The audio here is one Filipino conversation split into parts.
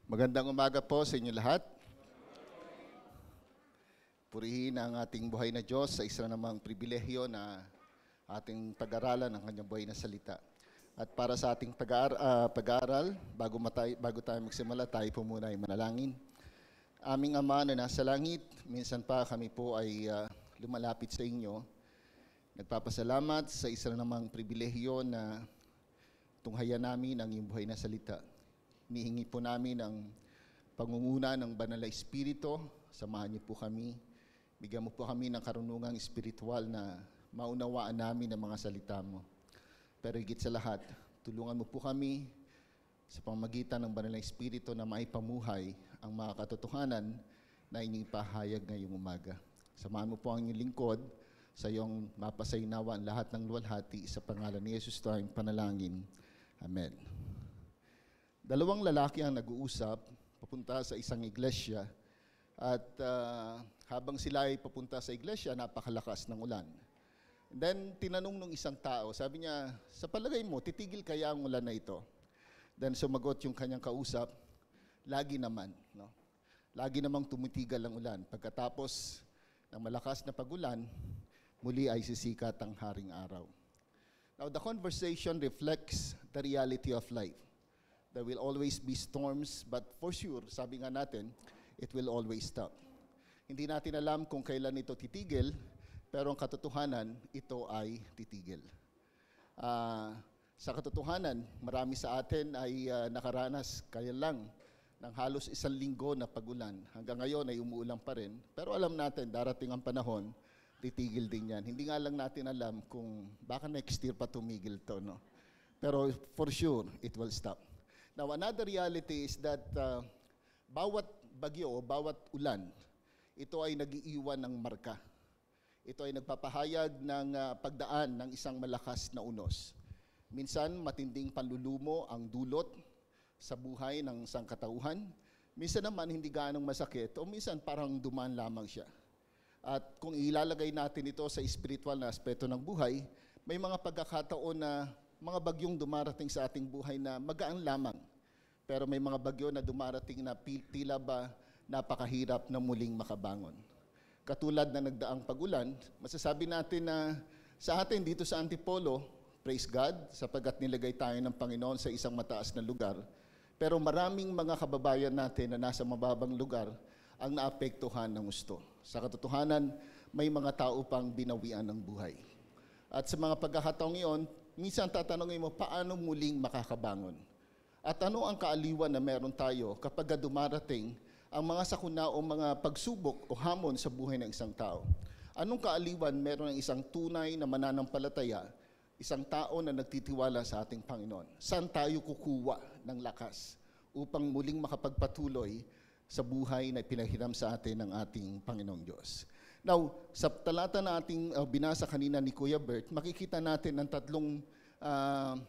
Magandang umaga po sa inyo lahat. Purihin ang ating buhay na Diyos sa isa namang pribilehyo na ating pag-aralan ng kanyang buhay na salita. At para sa ating pag-aaral, bago tayo magsimula, tayo po muna ay manalangin. Aming Ama na nasa langit, minsan pa kami po ay lumalapit sa inyo. Nagpapasalamat sa isa namang pribilehyo na tunghayan namin ang iyong buhay na salita. Hinihingi po namin ang pangunguna ng Banal na Espiritu. Samahan niyo po kami. Bigyan mo po kami ng karunungang espiritual na maunawaan namin ang mga salita mo. Pero higit sa lahat, tulungan mo po kami sa pamamagitan ng Banal na Espiritu na maipamuhay ang mga katotohanan na inyong pahayag ngayong umaga. Samahan mo po ang inyong lingkod sa iyong mapasaynawa ang lahat ng luwalhati sa pangalan ni Jesus tayong panalangin. Amen. Dalawang lalaki ang nag-uusap papunta sa isang iglesia at habang sila ay papunta sa iglesia, napakalakas ng ulan. And then, tinanong nung isang tao, sabi niya, sa palagay mo, titigil kaya ang ulan na ito? Then, sumagot yung kanyang kausap, lagi naman. No? Lagi namang tumitigal ang ulan. Pagkatapos ng malakas na pagulan, muli ay sisikat ang haring araw. Now, the conversation reflects the reality of life. There will always be storms, but for sure, sabi nga natin, it will always stop. Hindi natin alam kung kailan ito titigil, pero ang katotohanan, ito ay titigil. Sa katotohanan, marami sa atin ay nakaranas kaya lang ng halos 1 linggo na pagulan. Hanggang ngayon ay umuulan pa rin, pero alam natin, darating ang panahon, titigil din yan. Hindi nga lang natin alam kung baka next year pa tumigil to, no? Pero for sure, it will stop. Now, another reality is that bawat bagyo o bawat ulan, ito ay nag-iiwan ng marka. Ito ay nagpapahayag ng pagdaan ng isang malakas na unos. Minsan, matinding panlulumo ang dulot sa buhay ng sangkatauhan. Minsan naman, hindi gaanong masakit o minsan parang dumaan lamang siya. At kung ilalagay natin ito sa spiritual na aspeto ng buhay, may mga pagkakataon na mga bagyong dumarating sa ating buhay na magaan lamang. Pero may mga bagyo na dumarating na tila ba napakahirap na muling makabangon. Katulad na nagdaang pagulan, masasabi natin na sa atin dito sa Antipolo, praise God, sapagkat nilagay tayo ng Panginoon sa isang mataas na lugar. Pero maraming mga kababayan natin na nasa mababang lugar ang naapektuhan ng gusto. Sa katotohanan, may mga tao pang binawian ng buhay. At sa mga pagkakataong iyon, minsan tatanungin mo, paano muling makakabangon? At ano ang kaaliwan na meron tayo kapag dumarating ang mga sakuna o mga pagsubok o hamon sa buhay ng isang tao? Anong kaaliwan meron ng isang tunay na mananampalataya, isang tao na nagtitiwala sa ating Panginoon? Saan tayo kukuha ng lakas upang muling makapagpatuloy sa buhay na pinahiram sa atin ng ating Panginoong Diyos? Now, sa talata na ating binasa kanina ni Kuya Bert, makikita natin ang tatlong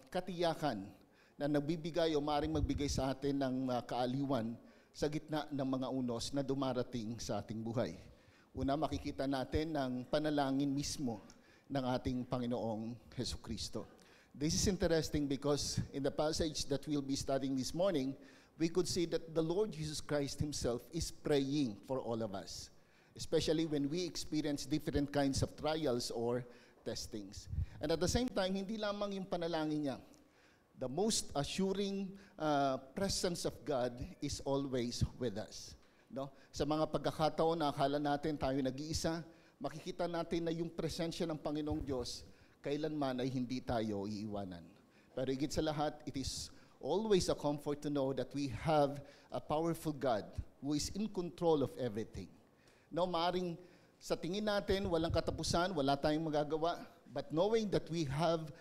katiyakan na nagbibigay o maaaring magbigay sa atin ng kaaliwan sa gitna ng mga unos na dumarating sa ating buhay. Una, makikita natin ng panalangin mismo ng ating Panginoong Jesucristo. This is interesting because in the passage that we'll be studying this morning, we could see that the Lord Jesus Christ Himself is praying for all of us, especially when we experience different kinds of trials or testings. And at the same time, hindi lamang yung panalangin niya. The most assuring presence of God is always with us. No? Sa mga pagkakataon na akala natin tayo nag-iisa, makikita natin na yung presensya ng Panginoong Diyos kailanman ay hindi tayo iiwanan. Pero higit sa lahat, it is always a comfort to know that we have a powerful God who is in control of everything. No, maaring sa tingin natin, walang katapusan, wala tayong magagawa, but knowing that we have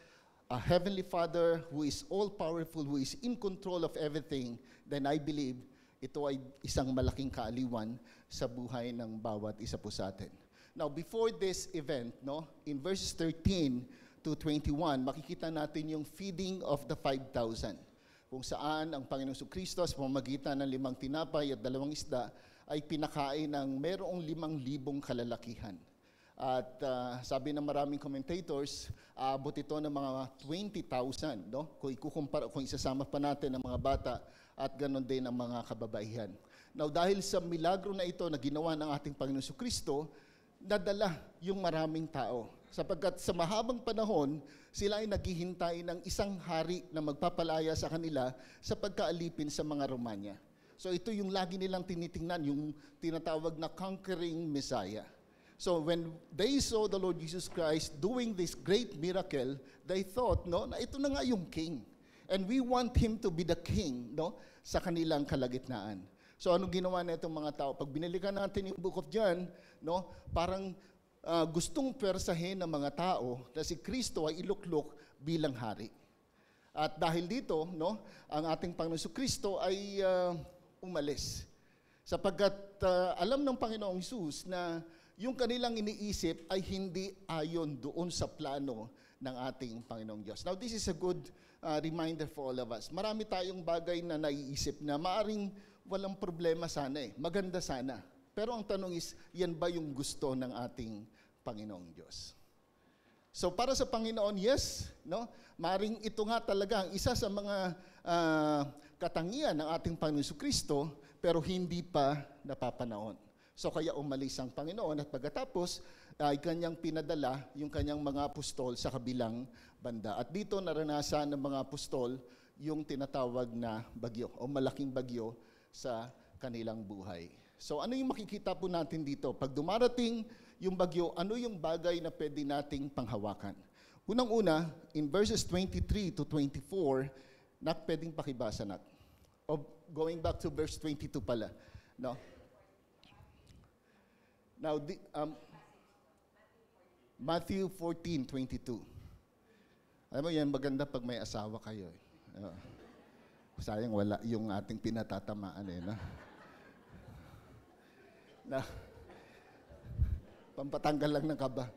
a Heavenly Father who is all-powerful, who is in control of everything, then I believe ito ay isang malaking kaaliwan sa buhay ng bawat isa po sa atin. Now, before this event, no, in verses 13 to 21, makikita natin yung feeding of the 5,000. Kung saan ang Panginoong Kristo sa pamamagitan ng 5 tinapay at 2 isda ay pinakain ng mayroong 5,000 kalalakihan. At sabi ng maraming commentators, aabot ito ng mga 20,000, no? Kung isasama pa natin ang mga bata at ganoon din ang mga kababaihan. Now, dahil sa milagro na ito na ginawa ng ating Panginoon Jesucristo, nadala yung maraming tao. Sapagkat sa mahabang panahon, sila ay naghihintay ng isang hari na magpapalaya sa kanila sa pagkaalipin sa mga Romanya. So ito yung lagi nilang tinitingnan, yung tinatawag na conquering Messiah. So when they saw the Lord Jesus Christ doing this great miracle, they thought, no, na ito na nga yung king. And we want him to be the king, no, sa kanilang kalagitnaan. So anong ginawa na itong mga tao? Pag binalikan natin yung Book of John, no, parang gustong persahin ng mga tao na si Kristo ay iluklok bilang hari. At dahil dito, no, ang ating Panginoon Kristo ay umalis. Sapagkat alam ng Panginoong Hesus na yung kanilang iniisip ay hindi ayon doon sa plano ng ating Panginoong Diyos. Now, this is a good reminder for all of us. Marami tayong bagay na naiisip na maaring walang problema sana maganda sana. Pero ang tanong is, yan ba yung gusto ng ating Panginoong Diyos? So para sa Panginoon, yes, no? Maaring ito nga talaga ang isa sa mga katangian ng ating Panginoon Kristo, pero hindi pa napapanahon. So kaya umalis ang Panginoon at pagkatapos ay kanyang pinadala yung kanyang mga apostol sa kabilang banda. At dito naranasan ng mga apostol yung tinatawag na bagyo o malaking bagyo sa kanilang buhay. So ano yung makikita po natin dito? Pag dumarating yung bagyo, ano yung bagay na pwede nating panghawakan? Unang-una, in verses 23 to 24, pwedeng pakibasa natin. O going back to verse 22 pala. No? Now, Matthew 14:22. Alam mo yan, maganda pag may asawa kayo. Sayang wala yung ating pinatatamaan no? Na pampatanggal lang ng kaba.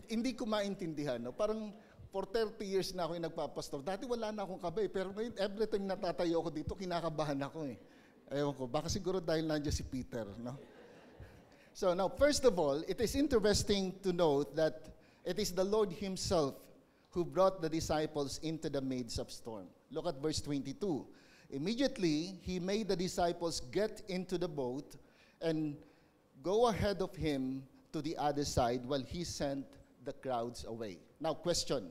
Hindi ko maintindihan. No? Parang for 30 years na ako yung nagpapastor. Dati wala na akong kaba pero ngayon every time natatayo ako dito, kinakabahan ako Ewan ko, baka siguro dahil nandiyan si Peter. No? So now, first of all, it is interesting to note that it is the Lord Himself who brought the disciples into the midst of storm. Look at verse 22. Immediately, He made the disciples get into the boat and go ahead of Him to the other side while He sent the crowds away. Now, question.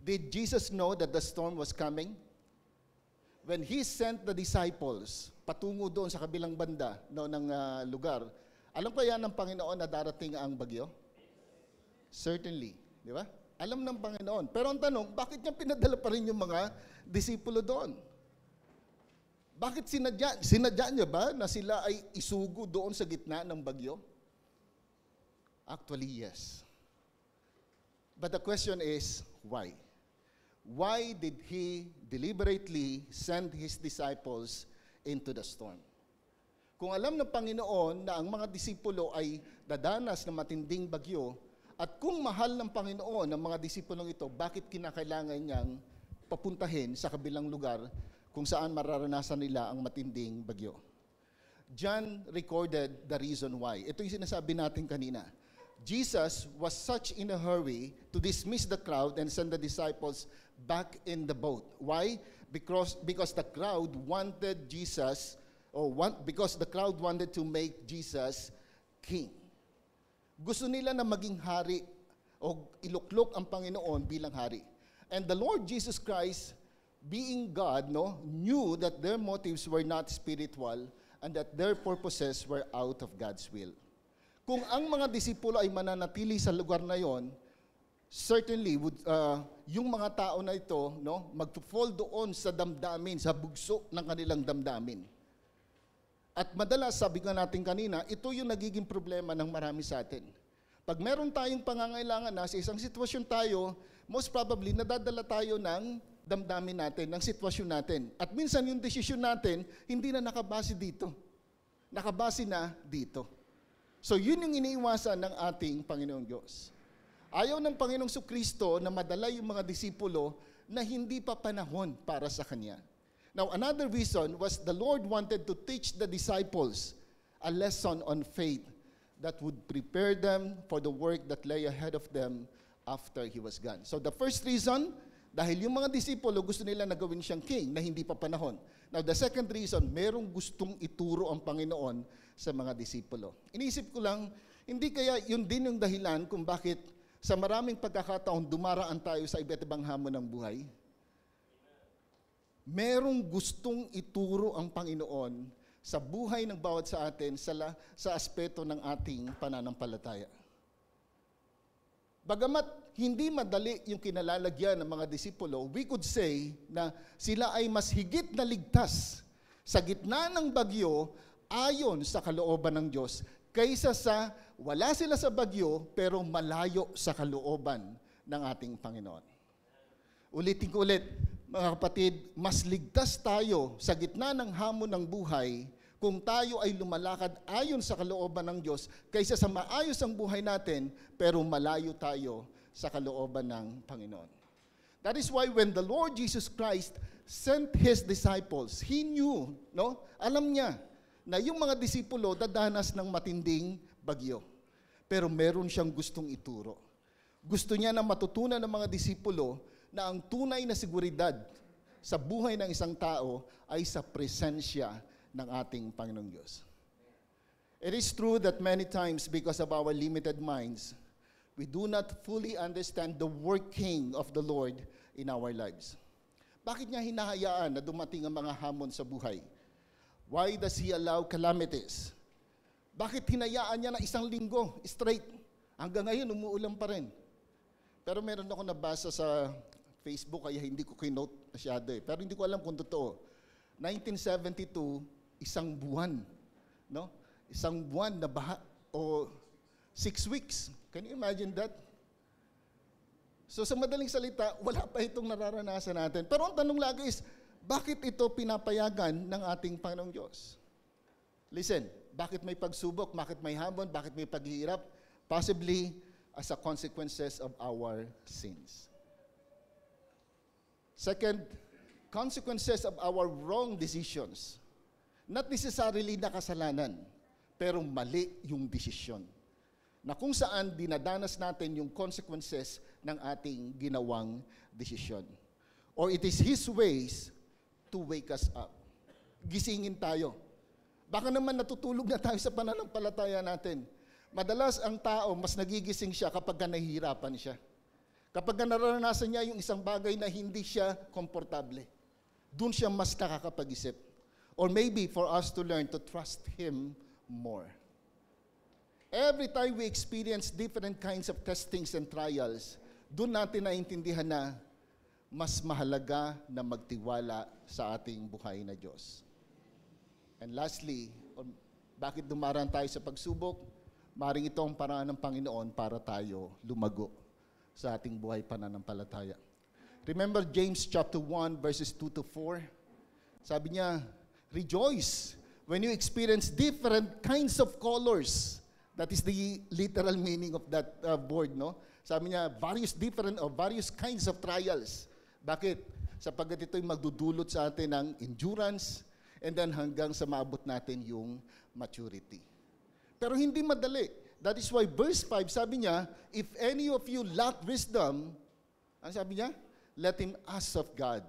Did Jesus know that the storm was coming? When He sent the disciples patungo doon sa kabilang banda ng lugar, alam kaya ng Panginoon na darating ang bagyo? Certainly. Di ba? Alam ng Panginoon. Pero ang tanong, bakit niya pinadala pa rin yung mga disipulo doon? Bakit sinadya niya ba na sila ay isugo doon sa gitna ng bagyo? Actually, yes. But the question is, why? Why did He deliberately send His disciples into the storm? Kung alam ng Panginoon na ang mga disipulo ay dadanas ng matinding bagyo, at kung mahal ng Panginoon ang mga disipulong ito, bakit kinakailangan niyang papuntahin sa kabilang lugar kung saan mararanasan nila ang matinding bagyo? John recorded the reason why. Ito yung sinasabi natin kanina. Jesus was such in a hurry to dismiss the crowd and send the disciples back in the boat. Why? Because the crowd wanted Jesus, because the crowd wanted to make Jesus king. Gusto nila na maging hari o iluklok ang Panginoon bilang hari. And the Lord Jesus Christ, being God, knew that their motives were not spiritual and that their purposes were out of God's will. Kung ang mga disipulo ay mananatili sa lugar na yon, certainly yung mga tao na ito, mag-fall doon sa damdamin, sa bugso ng kanilang damdamin. At madalas, sabi nga natin kanina, ito yung nagiging problema ng marami sa atin. Pag meron tayong pangangailangan na sa isang sitwasyon tayo, most probably nadadala tayo ng damdamin natin, ng sitwasyon natin. At minsan yung desisyon natin, hindi na nakabase dito. Nakabase na dito. So yun yung iniiwasan ng ating Panginoong Diyos. Ayaw ng Panginoong Kristo na madala yung mga disipulo na hindi pa panahon para sa Kanya. Now, another reason was the Lord wanted to teach the disciples a lesson on faith that would prepare them for the work that lay ahead of them after He was gone. So the first reason, dahil yung mga disipulo gusto nila na gawin siyang king na hindi pa panahon. Now the second reason, merong gustong ituro ang Panginoon sa mga disipulo. Iniisip ko lang, hindi kaya yun din yung dahilan kung bakit sa maraming pagkakataon dumaraan tayo sa iba't ibang hamon ng buhay? Merong gustong ituro ang Panginoon sa buhay ng bawat sa atin sa aspeto ng ating pananampalataya. Bagamat hindi madali yung kinalalagyan ng mga disipulo, we could say na sila ay mas higit na ligtas sa gitna ng bagyo ayon sa kalooban ng Diyos kaysa sa wala sila sa bagyo pero malayo sa kalooban ng ating Panginoon. Ulitin ko ulit, mga kapatid, mas ligtas tayo sa gitna ng hamon ng buhay kung tayo ay lumalakad ayon sa kalooban ng Diyos kaysa sa maayos ang buhay natin pero malayo tayo sa kalooban ng Panginoon. That is why when the Lord Jesus Christ sent His disciples, He knew, alam niya na yung mga disipulo dadanas ng matinding bagyo. Pero meron siyang gustong ituro. Gusto niya na matutunan ng mga disipulo na ang tunay na seguridad sa buhay ng isang tao ay sa presensya ng ating Panginoong Diyos. It is true that many times, because of our limited minds, we do not fully understand the working of the Lord in our lives. Bakit niya hinahayaan na dumating ang mga hamon sa buhay? Why does He allow calamities? Bakit hinayaan niya na isang linggo, straight? Hanggang ngayon, umuulan pa rin. Pero meron ako nabasa sa Facebook, kaya hindi ko kinote masyado eh. Pero hindi ko alam kung totoo. 1972, isang buwan, Isang buwan na baha, o 6 weeks. Can you imagine that? So sa madaling salita, wala pa itong nararanasan natin. Pero ang tanong lagi is, bakit ito pinapayagan ng ating Panginoong Diyos? Listen, bakit may pagsubok, bakit may hamon, bakit may paghihirap? Possibly as a consequences of our sins. Second, consequences of our wrong decisions. Not necessarily na kasalanan, pero mali yung desisyon. Na kung saan dinadanas natin yung consequences ng ating ginawang desisyon. Or it is His ways to wake us up. Gisingin tayo. Baka naman natutulog na tayo sa pananampalataya natin. Madalas ang tao, mas nagigising siya kapag nahihirapan siya. Kapag nararanasan niya yung isang bagay na hindi siya komportable. Doon siya mas nakakapag-isip. Or maybe for us to learn to trust Him more. Every time we experience different kinds of testings and trials, doon natin naiintindihan na mas mahalaga na magtiwala sa ating buhay na Diyos. And lastly, bakit dumaraan tayo sa pagsubok? Maring ito ang paraan ng Panginoon para tayo lumago sa ating buhay pananampalataya. Remember James chapter 1 verses 2 to 4? Sabi niya, rejoice when you experience different kinds of colors. That is the literal meaning of that word, Sabi niya, various kinds of trials. Bakit? Sapagkat ito'y magdudulot sa atin ng endurance and then hanggang sa maabot natin yung maturity. Pero hindi madali. That is why verse 5, sabi niya, if any of you lack wisdom, ano sabi niya? Let him ask of God,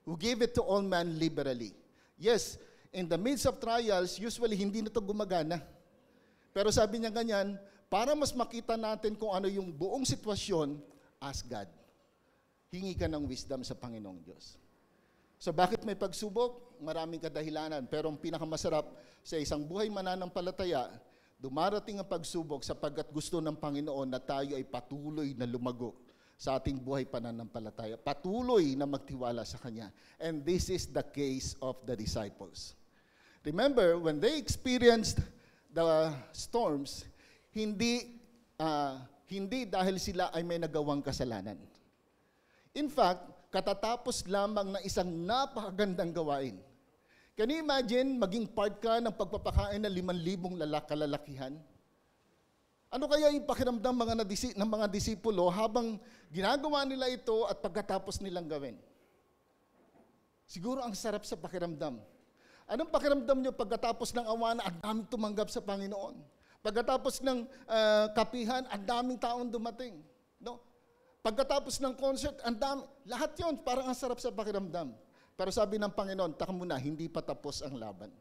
who gave it to all men liberally. Yes, in the midst of trials, usually hindi na ito gumagana. Pero sabi niya ganyan, para mas makita natin kung ano yung buong sitwasyon, ask God. Hingi ka ng wisdom sa Panginoong Diyos. So bakit may pagsubok? Maraming kadahilanan. Pero ang pinakamasarap sa isang buhay mananampalataya, dumarating ang pagsubok sapagkat gusto ng Panginoon na tayo ay patuloy na lumago sa ating buhay pananampalataya. Patuloy na magtiwala sa Kanya. And this is the case of the disciples. Remember, when they experienced the storms, hindi dahil sila ay may nagawang kasalanan. In fact, katatapos lamang ng isang napakagandang gawain. Can you imagine maging part ka ng pagpapakain ng 5,000 kalalakihan? Ano kaya yung pakiramdam ng mga disipulo habang ginagawa nila ito at pagkatapos nilang gawin? Siguro ang sarap sa pakiramdam. Anong pakiramdam nyo pagkatapos ng awa na ang daming tumanggap sa Panginoon? Pagkatapos ng kapihan, ang daming taong dumating. No? Pagkatapos ng concert, ang dami. Lahat yon parang ang sarap sa pakiramdam. Pero sabi ng Panginoon, taka muna, hindi pa tapos ang laban.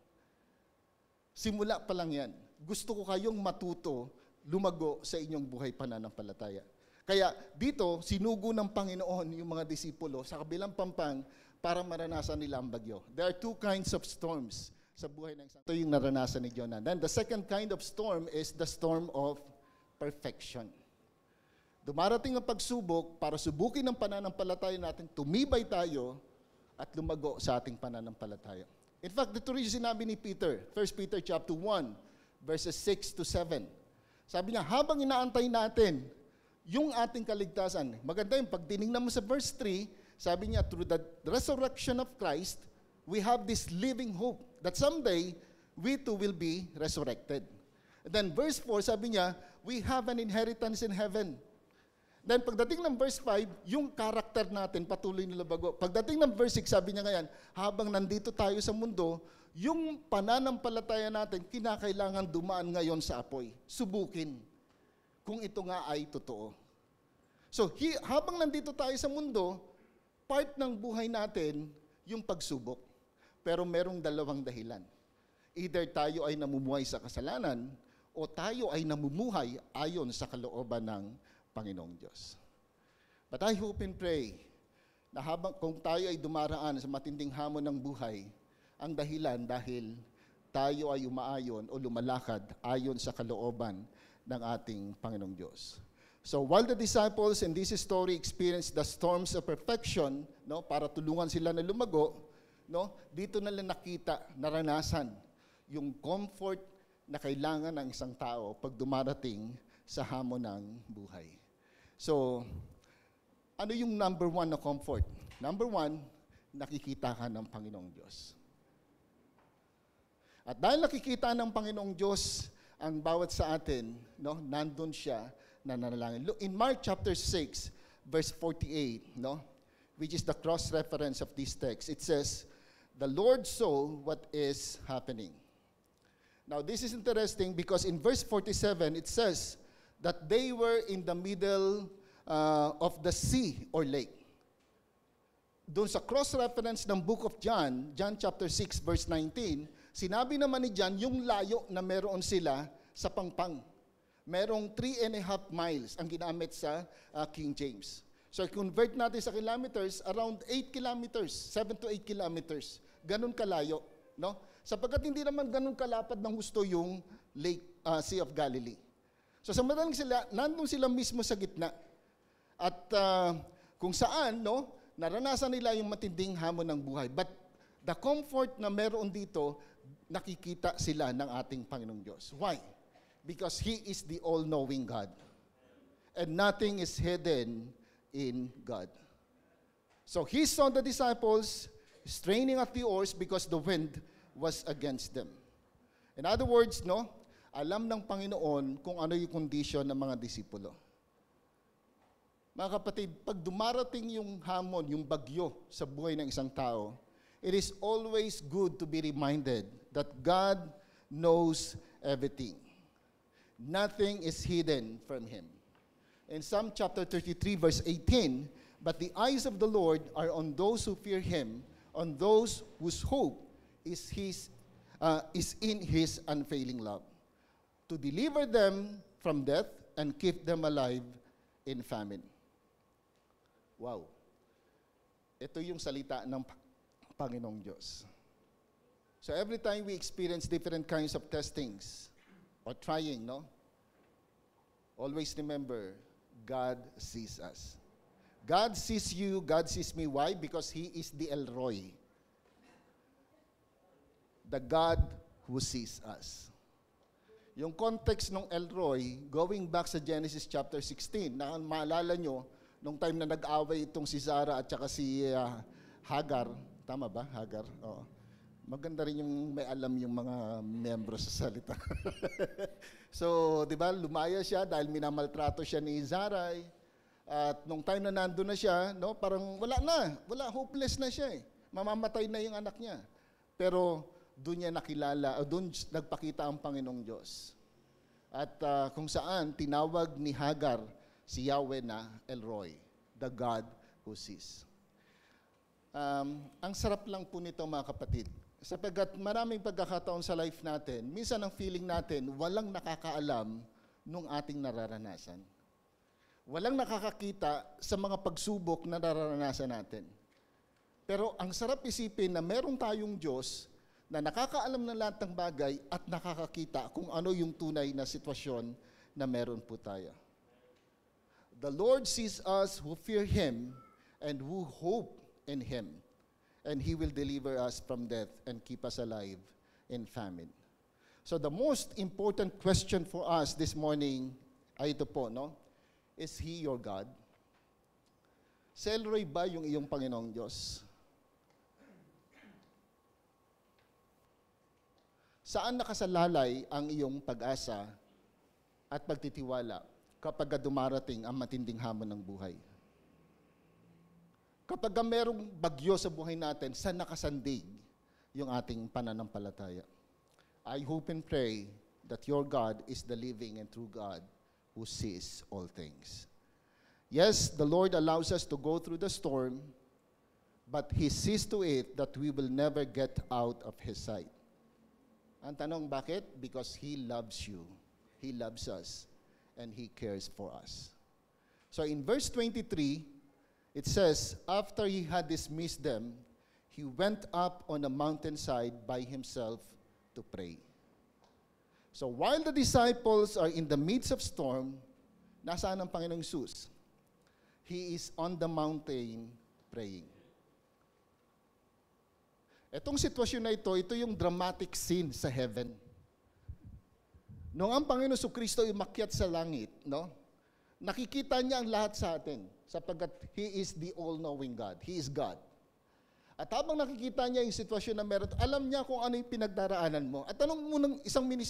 Simula pa lang yan. Gusto ko kayong matuto, lumago sa inyong buhay pananampalataya. Kaya dito, sinugo ng Panginoon yung mga disipulo sa kabilang pampang para maranasan nila ang bagyo. There are two kinds of storms sa buhay ng isang. Ito yung naranasan ni Jonah. Then the second kind of storm is the storm of perfection. Dumarating ang pagsubok para subukin ang pananampalataya natin, tumibay tayo at lumago sa ating pananampalataya. In fact, ito rin yung sinabi ni Peter, 1 Peter chapter 1, verses 6 to 7. Sabi niya, habang inaantay natin yung ating kaligtasan, maganda yung pag tinignan mo sa verse 3, sabi niya, through the resurrection of Christ, we have this living hope that someday we too will be resurrected. And then verse 4, sabi niya, we have an inheritance in heaven. Then pagdating ng verse 5, yung karakter natin patuloy na lumago. Pagdating ng verse 6, sabi niya ngayon, habang nandito tayo sa mundo, yung pananampalataya natin, kinakailangan dumaan ngayon sa apoy. Subukin kung ito nga ay totoo. So, habang nandito tayo sa mundo, part ng buhay natin yung pagsubok. Pero merong dalawang dahilan. Either tayo ay namumuhay sa kasalanan o tayo ay namumuhay ayon sa kalooban ng Panginoong Diyos. But I hope and pray na habang kung tayo ay dumaraan sa matinding hamon ng buhay, ang dahilan dahil tayo ay umaayon o lumalakad ayon sa kalooban ng ating Panginoong Diyos. So while the disciples in this story experienced the storms of perfection, no, para tulungan sila na lumago, no, dito nila nakita, naranasan yung comfort na kailangan ng isang tao pag dumarating sa hamon ng buhay. So, ano yung number one na comfort? Number one, nakikita ka ng Panginoong Diyos. At dahil nakikita ng Panginoong Diyos ang bawat sa atin, no, nandun siya na nanalangin. Look, in Mark chapter 6, verse 48, no, which is the cross-reference of this text, it says, the Lord saw what is happening. Now, this is interesting because in verse 47, it says that they were in the middle of the sea or lake. Doon sa cross-reference ng book of John, John chapter 6, verse 19, sinabi naman ni John yung layo na meron sila sa pangpang. Merong 3.5 miles ang ginamit sa King James. So, convert natin sa kilometers, around 8 kilometers, 7 to 8 kilometers. Ganun kalayo, no? Sapagkat hindi naman ganun kalapad ng gusto yung Lake Sea of Galilee. So, sa madaling sila, nandun sila mismo sa gitna. At kung saan, no, naranasan nila yung matinding hamon ng buhay. But the comfort na meron dito, nakikita sila ng ating Panginoong Diyos. Why? Because He is the all-knowing God. And nothing is hidden in God. So He saw the disciples straining at the oars because the wind was against them. In other words, no, alam ng Panginoon kung ano yung condition ng mga disipulo. Mga kapatid, pag dumarating yung hamon, yung bagyo sa buhay ng isang tao, it is always good to be reminded that God knows everything. Nothing is hidden from Him. In Psalm chapter 33, verse 18, but the eyes of the Lord are on those who fear Him, on those whose hope is in His unfailing love, to deliver them from death and keep them alive in famine. Wow. Ito yung salita ng Panginoong Diyos. So every time we experience different kinds of testings or trying, no? Always remember, God sees us. God sees you, God sees me. Why? Because He is the El Roy. The God who sees us. Yung context ng El Roy, going back sa Genesis chapter 16, na maalala nyo, nung time na nag-away itong si Sarah at saka si Hagar, tama ba? Hagar, oo. Maganda rin yung may alam yung mga membro sa salita. So, di ba, lumaya siya dahil minamaltrato siya ni Sarai. At nung time na nandun na siya, no, parang hopeless na siya eh. Mamamatay na yung anak niya. Pero doon niya nakilala, o doon nagpakita ang Panginoong Diyos. At kung saan tinawag ni Hagar si Yahweh na El Roy, the God who sees. Ang sarap lang po nito mga kapatid. Sapagkat maraming pagkakataon sa life natin, minsan ang feeling natin, walang nakakaalam nung ating nararanasan. Walang nakakakita sa mga pagsubok na nararanasan natin. Pero ang sarap isipin na merong tayong Diyos na nakakaalam ng lahat ng bagay at nakakakita kung ano yung tunay na sitwasyon na meron po tayo. The Lord sees us who fear Him and who hope in Him, and He will deliver us from death and keep us alive in famine. So the most important question for us this morning ay ito po, no? Is He your God? Si El Roy ba yung iyong Panginoong Diyos? Saan nakasalalay ang iyong pag-asa at pagtitiwala kapag dumarating ang matinding hamon ng buhay? Kapag merong bagyo sa buhay natin, saan nakasandig yung ating pananampalataya? I hope and pray that your God is the living and true God who sees all things. Yes, the Lord allows us to go through the storm, but He sees to it that we will never get out of His sight. Ang tanong, bakit? Because He loves you. He loves us. And He cares for us. So in verse 23, it says, after He had dismissed them, He went up on a mountainside by Himself to pray. So while the disciples are in the midst of storm, nasaan ang Panginoong Jesus? He is on the mountain praying. Etong sitwasyon na ito yung dramatic scene sa heaven. Noong ang Panginoon Kristo ay umakyat sa langit, no? Nakikita niya ang lahat sa atin sapagkat He is the all-knowing God. He is God. At habang nakikita niya yung sitwasyon na meron, alam niya kung ano yung pinagdaraanan mo. At tanong mo ng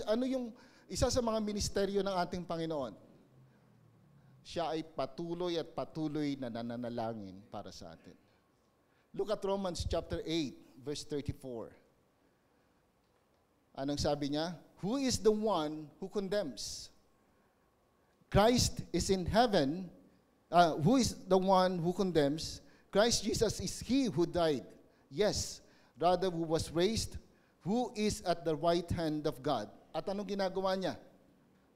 ano yung isa sa mga ministeryo ng ating Panginoon? Siya ay patuloy at patuloy na nananalangin para sa atin. Look at Romans chapter 8. Verse 34. Anong sabi niya? Who is the one who condemns? Christ is in heaven. Who is the one who condemns? Christ Jesus is He who died. Yes, rather who was raised, who is at the right hand of God. At anong ginagawa niya?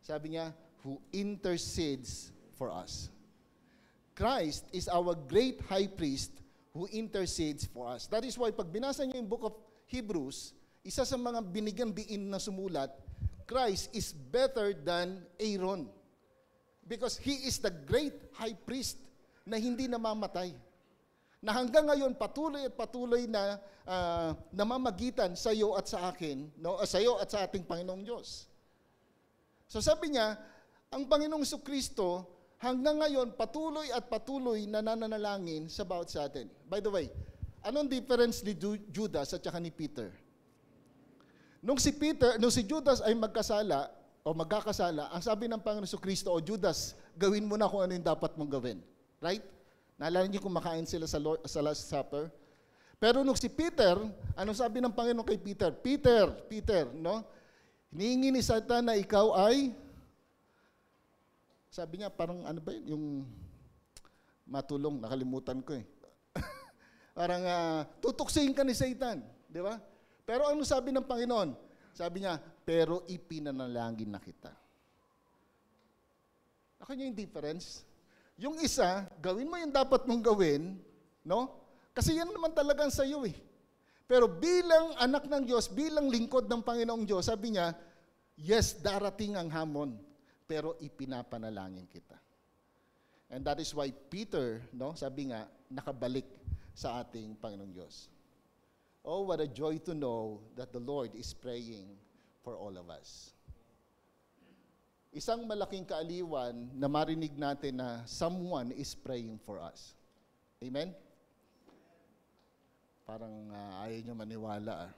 Sabi niya, who intercedes for us. Christ is our great high priest who intercedes for us. That is why pag binasa niyo yung book of Hebrews, isa sa mga binigyan diin na sumulat, Christ is better than Aaron. Because He is the great high priest na hindi namamatay. Na hanggang ngayon patuloy at patuloy na namamagitan sa iyo at sa akin, no? Sa iyo at sa ating Panginoong Diyos. So sabi niya, ang Panginoong Kristo hanggang ngayon, patuloy at patuloy na nananalangin sa bawat sa atin. By the way, anong difference ni Judas at saka ni Peter? Nung si Judas ay magkasala o magkakasala, ang sabi ng Panginoon Kristo, o Judas, gawin mo na kung ano yung dapat mong gawin. Right? Naalala niyo kumakain sila sa Last Supper? Pero nung si Peter, anong sabi ng Panginoon kay Peter? Peter, no? Hinihingi ni Satan na ikaw ay sabi niya, parang ano ba yun? Yung matulong, nakalimutan ko eh. Parang tutuksain ka ni Satan. Di ba? Pero ano sabi ng Panginoon? Sabi niya, pero ipinanalangin na kita. Ako niyo yung difference? Yung isa, gawin mo yung dapat mong gawin, no? Kasi yan naman talagang sa iyo eh. Pero bilang anak ng Diyos, bilang lingkod ng Panginoong Diyos, sabi niya, yes, darating ang hamon. Pero ipinapanalangin kita. And that is why Peter, no, sabi nga, nakabalik sa ating Panginoong Diyos. Oh, what a joy to know that the Lord is praying for all of us. Isang malaking kaaliwan na marinig natin na someone is praying for us. Amen? Parang ayaw nyo maniwala.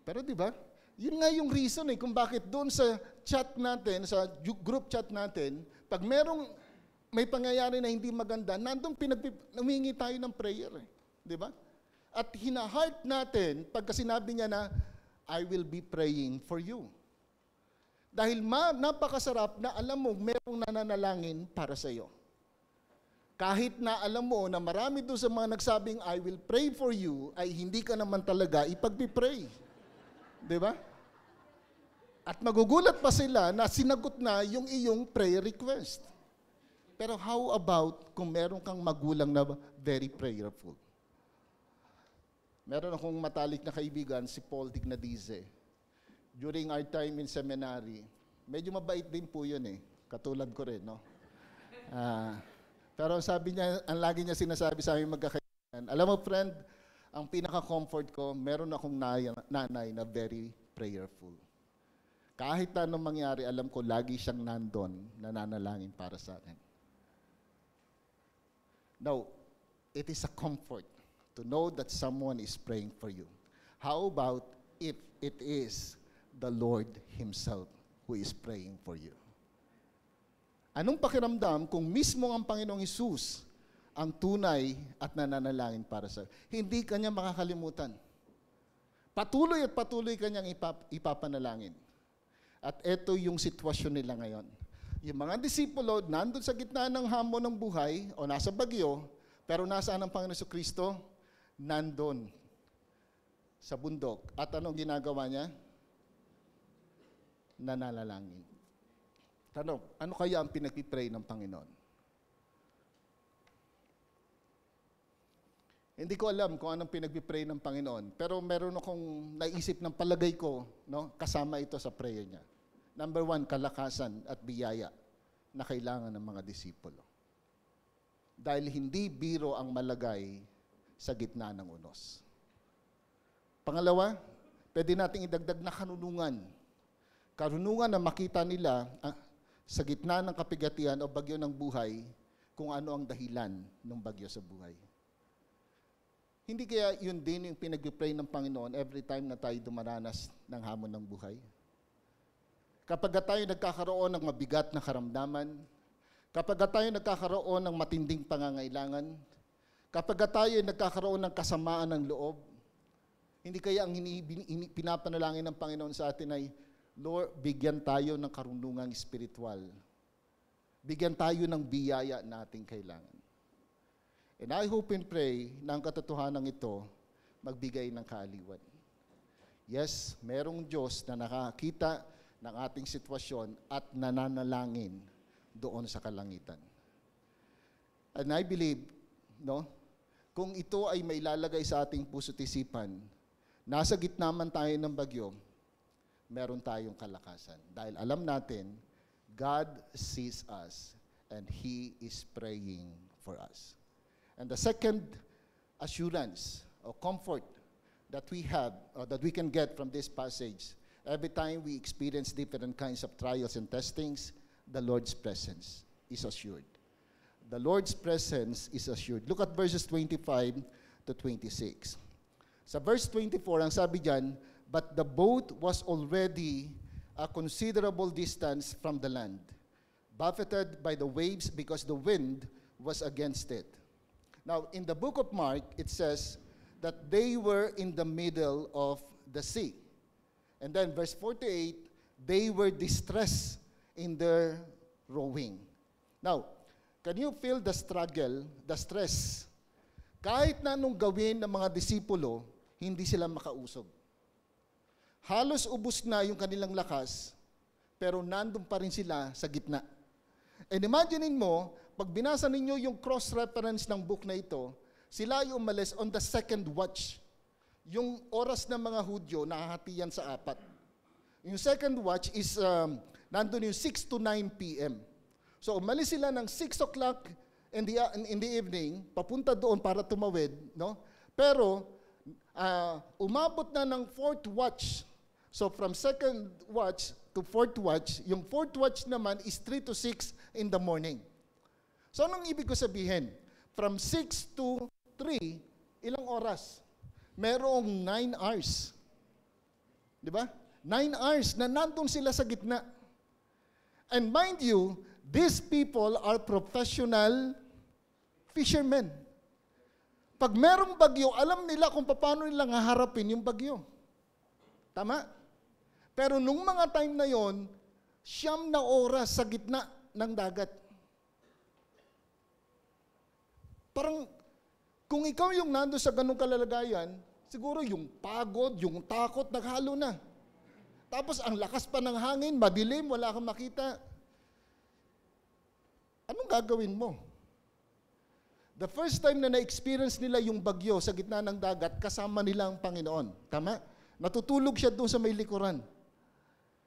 Pero di ba? Yun nga yung reason kung bakit doon sa chat natin, sa group chat natin, pag may pangyayari na hindi maganda, nandun humingi tayo ng prayer. Di ba? At hina-heart natin, pagka sinabi niya na, I will be praying for you. Dahil napakasarap na alam mo merong nananalangin para sa iyo. Kahit na alam mo na marami doon sa mga nagsabing, I will pray for you, ay hindi ka naman talaga ipagpipray. Di ba? At magugulat pa sila na sinagot na yung iyong prayer request. Pero how about kung meron kang magulang na very prayerful? Meron akong matalik na kaibigan, si Paul Dignadize. During our time in seminary, medyo mabait din po yun eh. Katulad ko rin, no? Pero sabi niya, ang lagi niya sinasabi sa aming magkakaibigan, alam mo friend, ang pinaka-comfort ko, meron akong nanay na very prayerful. Kahit anong mangyari, alam ko lagi siyang nandun, nananalangin para sa akin. Now, it is a comfort to know that someone is praying for you. How about if it is the Lord Himself who is praying for you? Anong pakiramdam kung mismo ang Panginoong Hesus ang tunay at nananalangin para sa iyo? Hindi kanya makakalimutan. Patuloy at patuloy kanyang ipapanalangin. At ito yung sitwasyon nila ngayon. Yung mga disipulo, nandun sa gitna ng hamon ng buhay o nasa bagyo, pero nasaan ang Panginoon Jesucristo? Nandun sa bundok. At anong ginagawa niya? Nananalangin. Tanong, ano kaya ang pinagpipray ng Panginoon? Hindi ko alam kung anong pinagpipray ng Panginoon, pero meron akong naisip ng palagay ko, no, kasama ito sa prayer niya. Number 1, kalakasan at biyaya na kailangan ng mga disipulo. Dahil hindi biro ang malagay sa gitna ng unos. Pangalawa, pwede nating idagdag na karunungan. Karunungan na makita nila sa gitna ng kapigatian o bagyo ng buhay kung ano ang dahilan ng bagyo sa buhay. Hindi kaya yun din yung pinag-pray ng Panginoon every time na tayo dumaranas ng hamon ng buhay? Kapag tayo nagkakaroon ng mabigat na karamdaman, kapag tayo nagkakaroon ng matinding pangangailangan, kapag tayo nagkakaroon ng kasamaan ng loob, hindi kaya ang pinapanalangin ng Panginoon sa atin ay, Lord, bigyan tayo ng karunungang espiritual. Bigyan tayo ng biyaya na ating kailangan. And I hope and pray na ang katotohanan ito magbigay ng kaaliwan. Yes, merong Diyos na nakakita ng ating sitwasyon at nananalangin doon sa kalangitan. And I believe, no, kung ito ay may lalagay sa ating puso't isipan, nasa gitna man tayo ng bagyo, meron tayong kalakasan. Dahil alam natin, God sees us and He is praying for us. And the second assurance or comfort that we have or that we can get from this passage, every time we experience different kinds of trials and testings, the Lord's presence is assured. The Lord's presence is assured. Look at verses 25 to 26. Sa verse 24, ang sabi diyan, but the boat was already a considerable distance from the land, buffeted by the waves because the wind was against it. Now, in the book of Mark, it says that they were in the middle of the sea. And then verse 48, they were distressed in their rowing. Now, can you feel the struggle, the stress? Kahit na anong gawin ng mga disipulo, hindi sila makausog. Halos ubos na yung kanilang lakas, pero nandun pa rin sila sa gitna. And imaginein mo, pag binasa ninyo yung cross-reference ng book na ito, sila ay umalis on the second watch. Yung oras ng mga Hudyo, nakahati yan sa 4. Yung second watch is, nandun yung 6 to 9 p.m. So umalis sila ng 6 o'clock in the evening, papunta doon para tumawid, no? Pero, umabot na ng 4th watch. So from second watch to 4th watch, yung 4th watch naman is 3 to 6 in the morning. So anong ibig ko sabihin? From 6 to 3, ilang oras? Merong 9 hours. Di ba? 9 hours na nandun sila sa gitna. And mind you, these people are professional fishermen. Pag merong bagyo, alam nila kung paano nila haharapin yung bagyo. Tama? Pero nung mga time na yon, 9 na oras sa gitna ng dagat. Parang, kung ikaw yung nando sa ganung kalalagayan, siguro yung pagod, yung takot, naghalo na. Tapos ang lakas pa ng hangin, madilim, wala kang makita. Anong gagawin mo? The first time na na-experience nila yung bagyo sa gitna ng dagat, kasama nila ang Panginoon. Tama? Natutulog siya doon sa may likuran.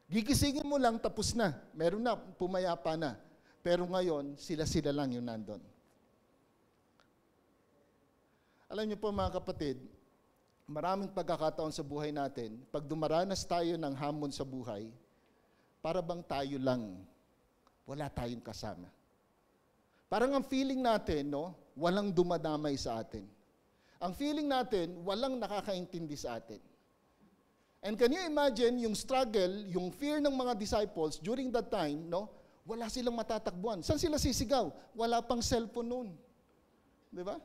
Gigisingin mo lang, tapos na. Meron na, pumayapa na. Pero ngayon, sila-sila lang yung nandun. Alam niyo po mga kapatid, maraming pagkakataon sa buhay natin, pag dumaranas tayo ng hamon sa buhay, para bang tayo lang, wala tayong kasama. Parang ang feeling natin, no, walang dumadamay sa atin. Ang feeling natin, walang nakakaintindi sa atin. And can you imagine yung struggle, yung fear ng mga disciples during that time, no, wala silang matatakbuhan. Saan sila sisigaw? Wala pang cellphone noon. Di ba?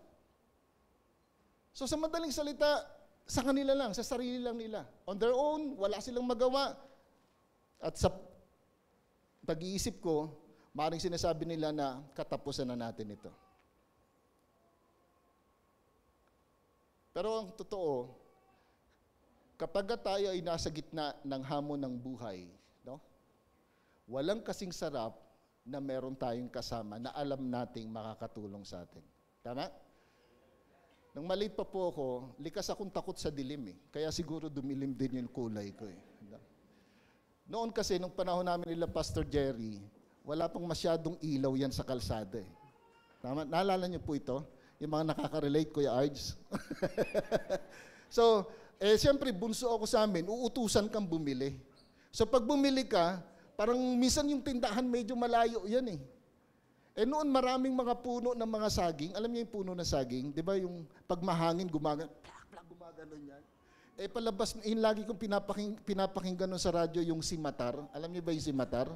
So sa madaling salita, sa kanila lang, sa sarili lang nila. On their own, wala silang magawa. At sa pag-iisip ko, maaaring sinasabi nila na katapusan na natin ito. Pero ang totoo, kapag tayo ay nasa gitna ng hamon ng buhay, no? Walang kasing sarap na meron tayong kasama na alam nating makakatulong sa atin. Tama? Nung maliit pa po ako, likas akong takot sa dilim eh. Kaya siguro dumilim din yung kulay ko eh. Noon kasi, nung panahon namin nila Pastor Jerry, wala pang masyadong ilaw yan sa kalsada eh. Tama? Naalala niyo po ito? Yung mga nakaka-relate, Kuya Ards? So, siyempre, bunso ako sa amin, uutusan kang bumili. So, pag bumili ka, parang minsan yung tindahan medyo malayo yan eh. Noon maraming mga puno ng mga saging. Alam niyo yung puno ng saging? Di ba yung pag mahangin, gumaganon yan. Palabas, yung lagi kong pinapakinggan sa radyo yung simatar. Alam niyo ba yung simatar?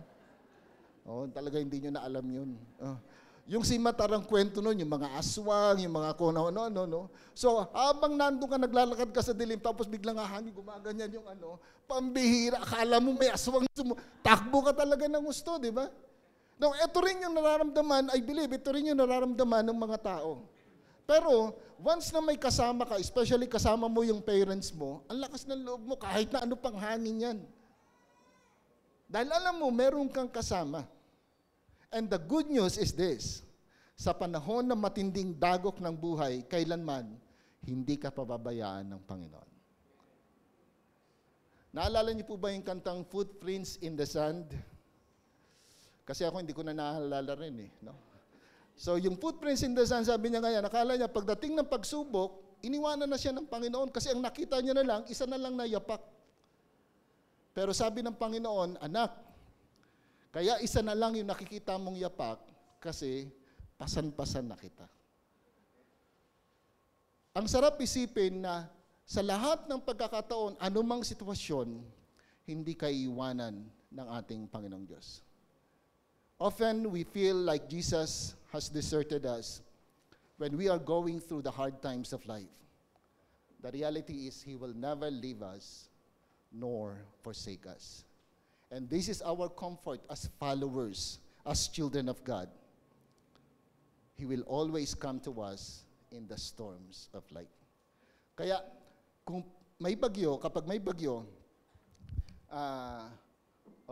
Oh, talaga hindi niyo na alam yun. Yung simatar ang kwento nun, yung mga aswang, yung mga kuno, no. So, habang nandun ka, naglalakad ka sa dilim, tapos biglang hangin, gumaganyan yung pambihira, akala mo may aswang, takbo ka talaga ng gusto, di ba? Now, ito rin yung nararamdaman, I believe, ito rin yung nararamdaman ng mga tao. Pero, once na may kasama ka, especially kasama mo yung parents mo, ang lakas ng loob mo, kahit na ano pang hangin yan. Dahil alam mo, meron kang kasama. And the good news is this, sa panahon ng matinding dagok ng buhay, kailanman, hindi ka pababayaan ng Panginoon. Naalala niyo po ba yung kantang Footprints in the Sand? Kasi ako hindi ko na naalala rin eh. No? So yung Footprints in the Sand, sabi niya ngayon, nakala niya pagdating ng pagsubok, iniwanan na siya ng Panginoon kasi ang nakita niya na lang, isa na lang na yapak. Pero sabi ng Panginoon, anak, kaya isa na lang yung nakikita mong yapak kasi pasan-pasan na kita. Ang sarap isipin na sa lahat ng pagkakataon, anumang sitwasyon, hindi ka iiwanan ng ating Panginoong Diyos. Often we feel like Jesus has deserted us when we are going through the hard times of life. The reality is He will never leave us nor forsake us. And this is our comfort as followers, as children of God. He will always come to us in the storms of life. Kaya, kung may bagyo, kapag may bagyo,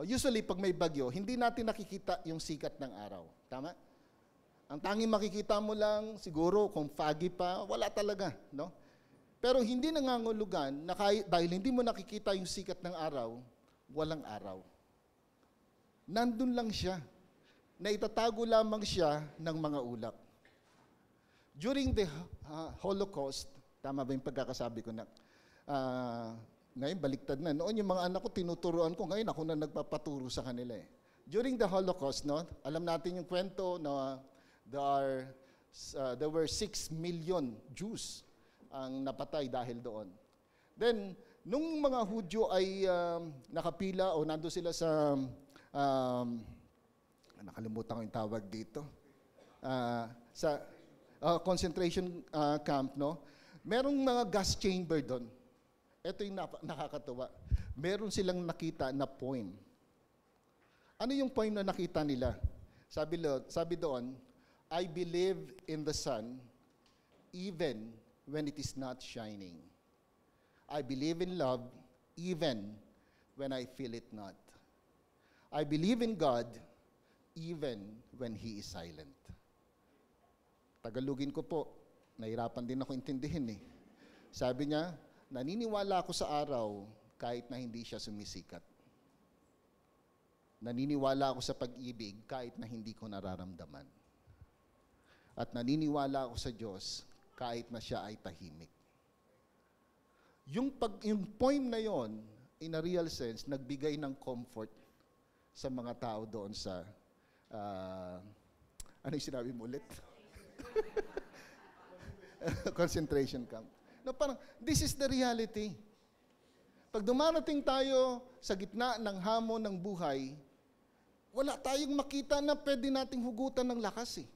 usually pag may bagyo, hindi natin nakikita yung sikat ng araw. Tama? Ang tanging makikita mo lang, siguro, kung foggy pa, wala talaga. No? Pero hindi nangangulugan na dahil hindi mo nakikita yung sikat ng araw, walang araw. Nandun lang siya. Naitatago lamang siya ng mga ulap. During the Holocaust, tama ba yung pagkakasabi ko na? Ngayon, baliktad na. Noon yung mga anak ko, tinuturuan ko. Ngayon, ako na nagpapaturo sa kanila eh. During the Holocaust, no, alam natin yung kwento na there were 6 million Jews ang napatay dahil doon. Then, nung mga Hudyo ay nakapila o nando sila sa, nakalimutan ko yung tawag dito, sa concentration camp, no, merong mga gas chamber doon. Ito yung nakakatuwa. Meron silang nakita na poem. Ano yung point na nakita nila? Sabi doon, I believe in the sun even when it is not shining. I believe in love even when I feel it not. I believe in God even when He is silent. Tagalogin ko po, nahirapan din ako intindihin eh. Sabi niya, naniniwala ako sa araw kahit na hindi siya sumisikat. Naniniwala ako sa pag-ibig kahit na hindi ko nararamdaman. At naniniwala ako sa Diyos kahit na siya ay tahimik. Yung point na yon, in a real sense, nagbigay ng comfort sa mga tao doon sa, ano yung sinabi mo ulit? Concentration camp. No, parang, this is the reality. Pag dumarating tayo sa gitna ng hamon ng buhay, wala tayong makita na pwede nating hugutan ng lakas eh.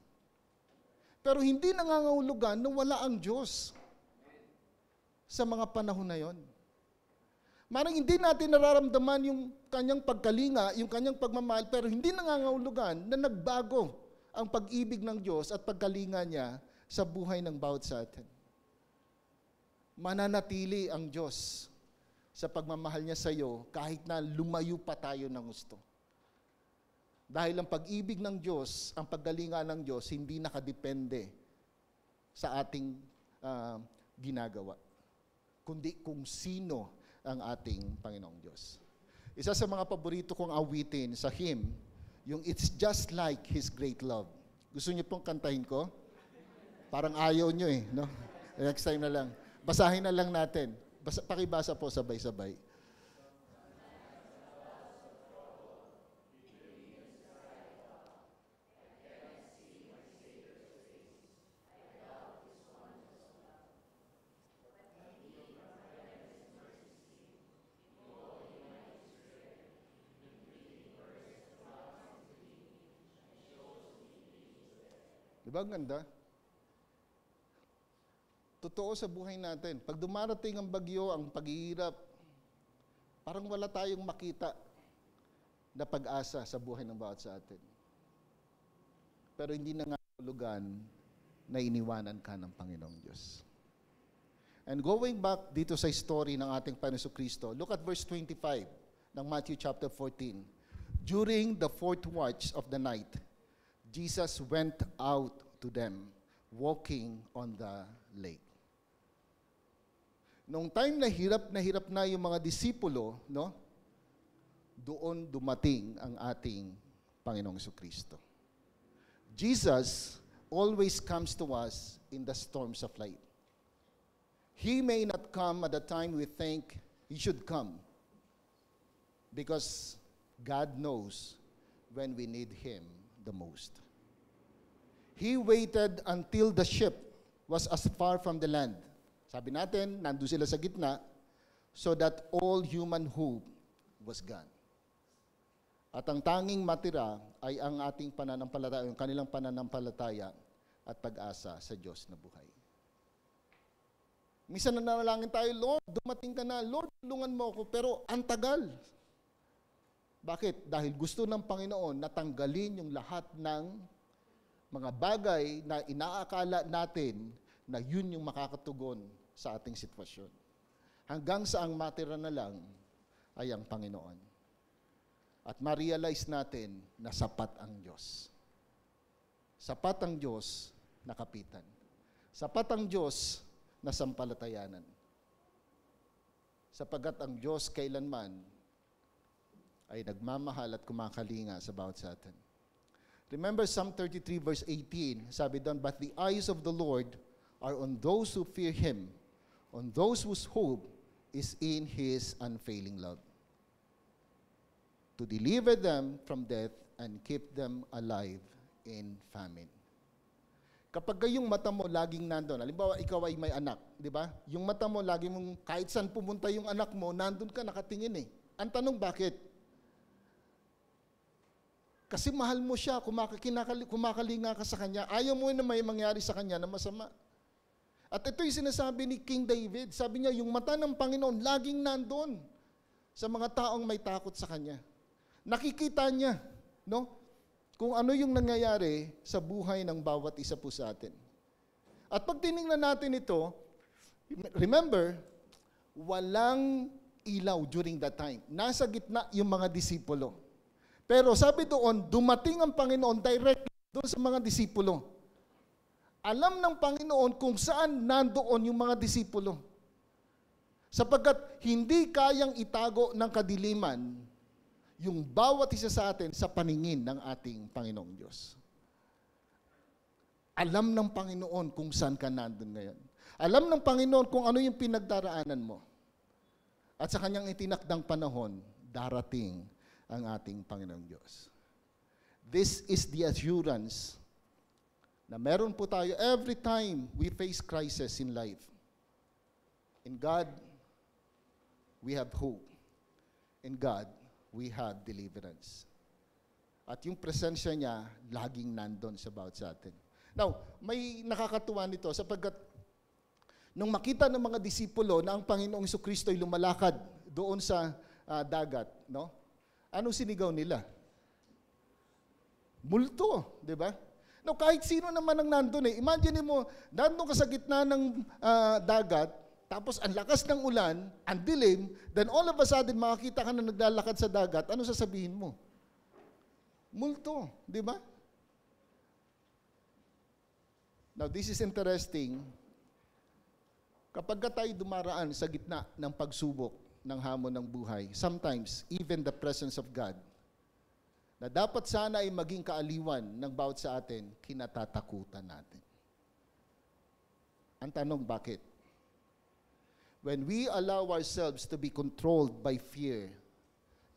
Pero hindi nangangahulugan na wala ang Diyos sa mga panahon na yon. Marang hindi natin nararamdaman yung kanyang pagkalinga, yung kanyang pagmamahal, pero hindi nangangahulugan na nagbago ang pag-ibig ng Diyos at pagkalinga niya sa buhay ng bawat sa atin. Mananatili ang Diyos sa pagmamahal niya sa iyo kahit na lumayo pa tayo ng gusto. Dahil ang pag-ibig ng Diyos, ang paggalinga ng Diyos, hindi nakadepende sa ating ginagawa, kundi kung sino ang ating Panginoong Diyos. Isa sa mga paborito kong awitin sa hymn, yung It's Just Like His Great Love. Gusto niyo pong kantahin ko? Parang ayaw niyo eh, no? Next time na lang. Basahin na lang natin. Pakibasa po sabay-sabay. Diba ang ganda? Totoo sa buhay natin. Pag dumarating ang bagyo, ang paghihirap, parang wala tayong makita na pag-asa sa buhay ng bawat sa atin. Pero hindi nangangahulugan na iniwanan ka ng Panginoong Diyos. And going back dito sa story ng ating Panginoon Kristo, look at verse 25 ng Matthew chapter 14. During the fourth watch of the night, Jesus went out to them, walking on the lake. Noong time na hirap na yung mga disipulo, no? Doon dumating ang ating Panginoong Kristo. Jesus always comes to us in the storms of life. He may not come at the time we think He should come, because God knows when we need Him the most. He waited until the ship was as far from the land. Sabi natin, nandun sila sa gitna, so that all human hope was gone. At ang tanging matira ay ang ating pananampalataya, yung kanilang pananampalataya at pag-asa sa Diyos na buhay. Minsan nanalangin tayo, Lord, dumating ka na. Lord, tulungan mo ako, pero ang tagal. Bakit? Dahil gusto ng Panginoon na tanggalin yung lahat ng mga bagay na inaakala natin na yun yung makakatugon sa ating sitwasyon. Hanggang sa ang matira na lang ay ang Panginoon. At ma-realize natin na sapat ang Diyos. Sapat ang Diyos na kapitan. Sapat ang Diyos na sampalatayanan. Sapagat ang Diyos kailanman ay nagmamahal at kumakalinga sa bawat sa atin. Remember Psalm 33 verse 18, sabi doon, but the eyes of the Lord are on those who fear Him, on those whose hope is in His unfailing love, to deliver them from death and keep them alive in famine. Kapag yung mata mo laging nandun, halimbawa ikaw ay may anak, di ba? Yung mata mo lagi mong, kahit saan pumunta yung anak mo, nandun ka nakatingin eh. Ang tanong, bakit? Kasi mahal mo siya, kumakalinga ka sa kanya, ayaw mo na may mangyari sa kanya na masama. At ito yung sinasabi ni King David, sabi niya, yung mata ng Panginoon laging nandun sa mga taong may takot sa kanya. Nakikita niya no? Kung ano yung nangyayari sa buhay ng bawat isa po sa atin. At pag tiningnan natin ito, remember, walang ilaw during that time. Nasa gitna yung mga disipulo. Pero sabi doon, dumating ang Panginoon directly doon sa mga disipulo. Alam ng Panginoon kung saan nandoon yung mga disipulo. Sapagkat hindi kayang itago ng kadiliman yung bawat isa sa atin sa paningin ng ating Panginoong Diyos. Alam ng Panginoon kung saan ka nandun ngayon. Alam ng Panginoon kung ano yung pinagdaraanan mo. At sa kanyang itinakdang panahon, darating ang ating Panginoong Diyos. This is the assurance na meron po tayo every time we face crisis in life. In God, we have hope. In God, we have deliverance. At yung presensya niya, laging nandun sa bawat sa atin. Now, may nakakatuwa nito sapagkat nung makita ng mga disipulo na ang Panginoong Jesucristo ay lumalakad doon sa dagat, no? Anong sinigaw nila? Multo, di ba? No, kahit sino naman ang nandun eh. Imagine mo, nandun ka sa gitna ng dagat, tapos ang lakas ng ulan, ang dilim, then all of a sudden makakita ka na naglalakad sa dagat, ano sasabihin mo? Multo, di ba? Now, this is interesting. Kapag tayo dumaraan sa gitna ng pagsubok ng hamon ng buhay, sometimes, even the presence of God, na dapat sana ay maging kaaliwan ng bawat sa atin, kinatatakutan natin. Ang tanong, bakit? When we allow ourselves to be controlled by fear,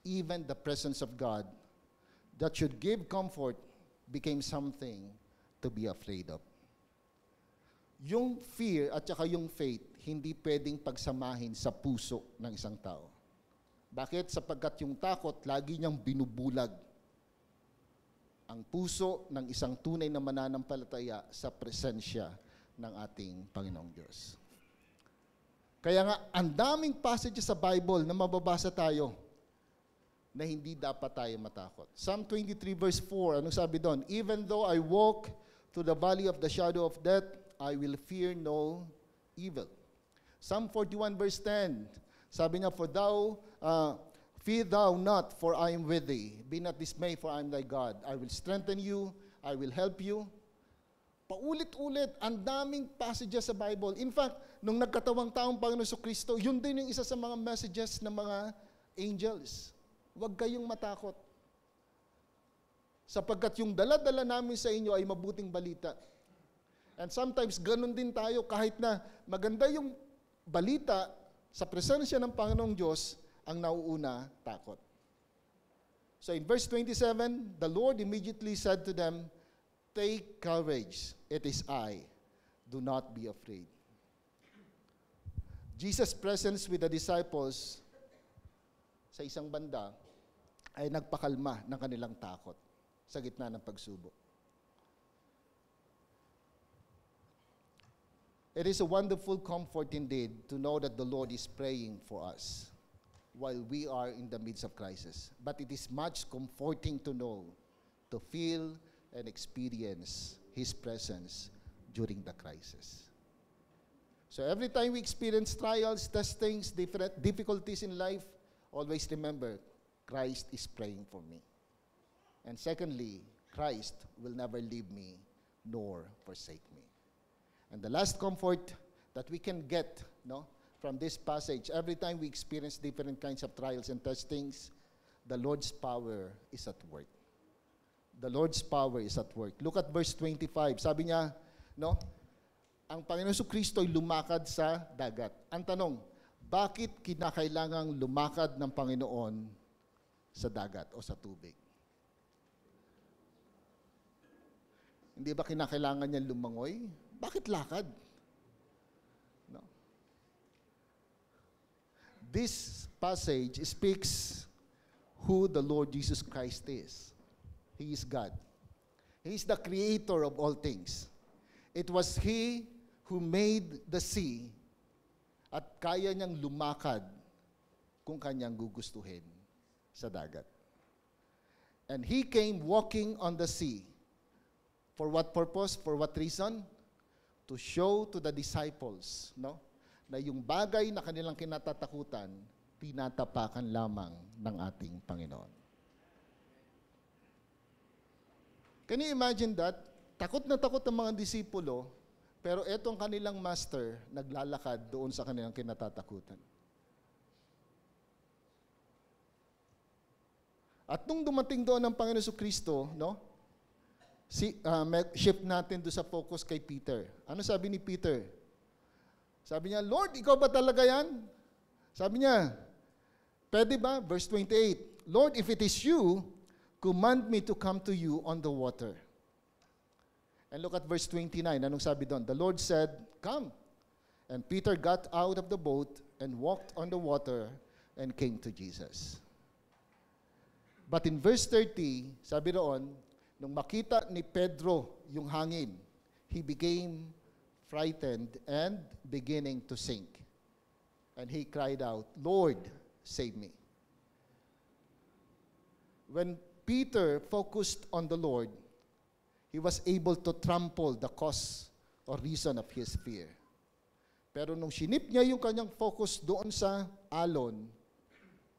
even the presence of God, that should give comfort, became something to be afraid of. Yung fear at saka yung faith, hindi pwedeng pagsamahin sa puso ng isang tao. Bakit? Sapagkat yung takot, lagi niyang binubulag ang puso ng isang tunay na mananampalataya sa presensya ng ating Panginoong Diyos. Kaya nga, ang daming passages sa Bible na mababasa tayo na hindi dapat tayo matakot. Psalm 23 verse 4, anong sabi doon? Even though I walk through the valley of the shadow of death, I will fear no evil. Psalm 41 verse 10, sabi niya, fear thou not, for I am with thee. Be not dismayed, for I am thy God. I will strengthen you, I will help you. Paulit-ulit, ang daming passages sa Bible. In fact, nung nagkatawang taong Panginoon Jesucristo, yun din yung isa sa mga messages ng mga angels. Huwag kayong matakot. Sapagkat yung dala-dala namin sa inyo ay mabuting balita. And sometimes, ganun din tayo, kahit na maganda yung balita sa presensya ng Panginoong Diyos, ang nauuna, takot. So in verse 27, the Lord immediately said to them, take courage, it is I. Do not be afraid. Jesus' presence with the disciples sa isang banda ay nagpakalma ng kanilang takot sa gitna ng pagsubok. It is a wonderful comfort indeed to know that the Lord is praying for us while we are in the midst of crisis. But it is much comforting to know, to feel and experience His presence during the crisis. So every time we experience trials, testings, different difficulties in life, always remember, Christ is praying for me. And secondly, Christ will never leave me nor forsake me. And the last comfort that we can get, from this passage, every time we experience different kinds of trials and testings, the Lord's power is at work. The Lord's power is at work. Look at verse 25. Sabi niya, ang Panginoon Jesucristo ay lumakad sa dagat. Ang tanong, bakit kinakailangang lumakad ng Panginoon sa dagat o sa tubig? Hindi ba kinakailangan niya lumangoy? Bakit lakad? This passage speaks who the Lord Jesus Christ is. He is God. He is the creator of all things. It was He who made the sea at kaya niyang lumakad kung kanyang gugustuhin sa dagat. And he came walking on the sea. For what purpose? For what reason? To show to the disciples, no, na yung bagay na kanilang kinatatakutan, tinatapakan lamang ng ating Panginoon. Can you imagine that? Takot na takot ang mga disipulo, pero etong kanilang master, naglalakad doon sa kanilang kinatatakutan. At nung dumating doon ang Panginoon Jesucristo, no, shift natin doon sa focus kay Peter. Ano sabi ni Peter? Sabi niya, Lord, ikaw ba talaga yan? Sabi niya, pwede ba? Verse 28, Lord, if it is you, command me to come to you on the water. And look at verse 29. Anong sabi doon? The Lord said, come. And Peter got out of the boat and walked on the water and came to Jesus. But in verse 30, sabi roon, nung makita ni Pedro yung hangin, he became frightened and beginning to sink. And he cried out, Lord, save me. When Peter focused on the Lord, he was able to trample the cause or reason of his fear. Pero nung sinip niya yung kanyang focus doon sa alon,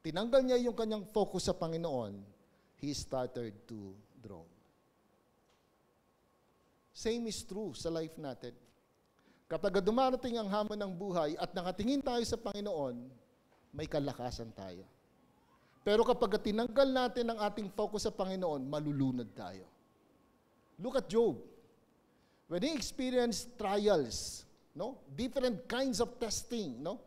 tinanggal niya yung kanyang focus sa Panginoon, he started to drown. Same is true sa life natin. Kapag dumarating ang hamon ng buhay at nakatingin tayo sa Panginoon, may kalakasan tayo. Pero kapag tinanggal natin ang ating focus sa Panginoon, malulunod tayo. Look at Job. When he experienced trials, no? Different kinds of testing, no?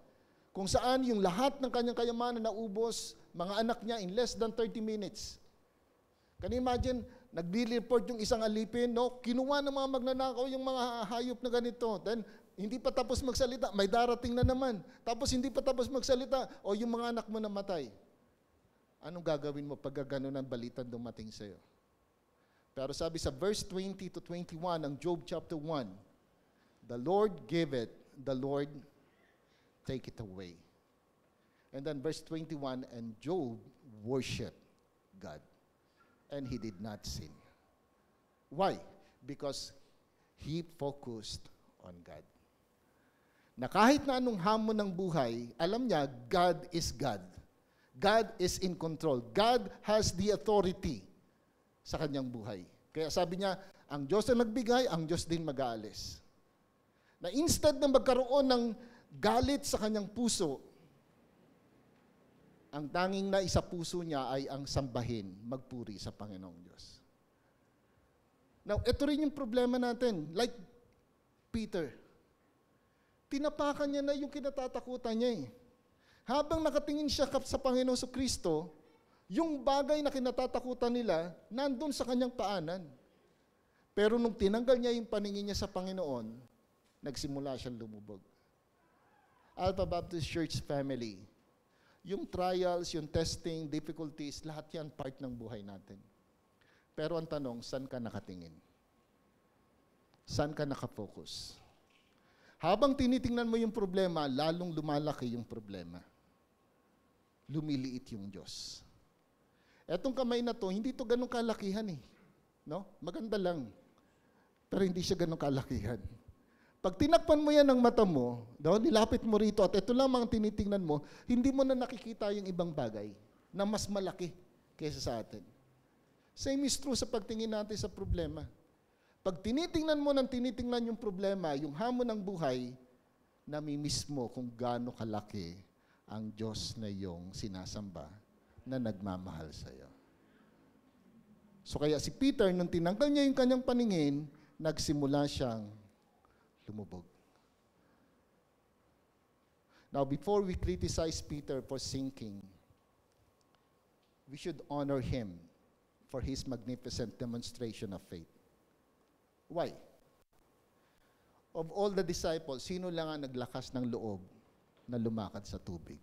Kung saan yung lahat ng kanyang kayamanan naubos, mga anak niya in less than 30 minutes. Can you imagine, nag-report yung isang alipin, no? Kinuha ng mga magnanakaw yung mga hayop na ganito. Then, hindi pa tapos magsalita, may darating na naman. Tapos hindi pa tapos magsalita, o yung mga anak mo namatay. Anong gagawin mo pag gano'n ang balitan dumating sa'yo? Pero sabi sa verse 20 to 21 ng Job chapter 1, the Lord give it, the Lord take it away. And then verse 21, and Job worshiped God. And he did not sin. Why? Because he focused on God. Na kahit na anong hamon ng buhay, alam niya, God is God. God is in control. God has the authority sa kanyang buhay. Kaya sabi niya, ang Diyos na nagbigay, ang Diyos din mag-aalis. Na instead na magkaroon ng galit sa kanyang puso, ang tanging na isa puso niya ay ang sambahin, magpuri sa Panginoong Diyos. Now, ito rin yung problema natin. Like Peter, tinapakan niya na yung kinatatakutan niya eh. Habang nakatingin siya sa Panginoon Jesucristo, yung bagay na kinatatakutan nila, nandun sa kanyang paanan. Pero nung tinanggal niya yung paningin niya sa Panginoon, nagsimula siyang lumubog. Alpha Baptist Church family, yung trials, yung testing, difficulties, lahat yan part ng buhay natin. Pero ang tanong, saan ka nakatingin? Saan ka nakafocus? Habang tinitingnan mo yung problema, lalong lumalaki yung problema. Lumiliit yung Diyos. Etong kamay na to, hindi to ganun kalakihan eh. No? Maganda lang. Pero hindi siya ganun kalakihan. Pag tinakpan mo yan ng mata mo, nilapit mo rito at ito lang ang tinitingnan mo, hindi mo na nakikita yung ibang bagay na mas malaki kaysa sa atin. Same is true sa pagtingin natin sa problema. Pag tinitingnan mo ng tinitingnan yung problema, yung hamon ng buhay, namimiss mo kung gaano kalaki ang Diyos na iyong sinasamba na nagmamahal sa iyo. So kaya si Peter, nung tinanggal niya yung kanyang paningin, nagsimula siyang lumubog. Now, before we criticize Peter for sinking, we should honor him for his magnificent demonstration of faith. Why? Of all the disciples, sino lang ang naglakas ng loob na lumakad sa tubig?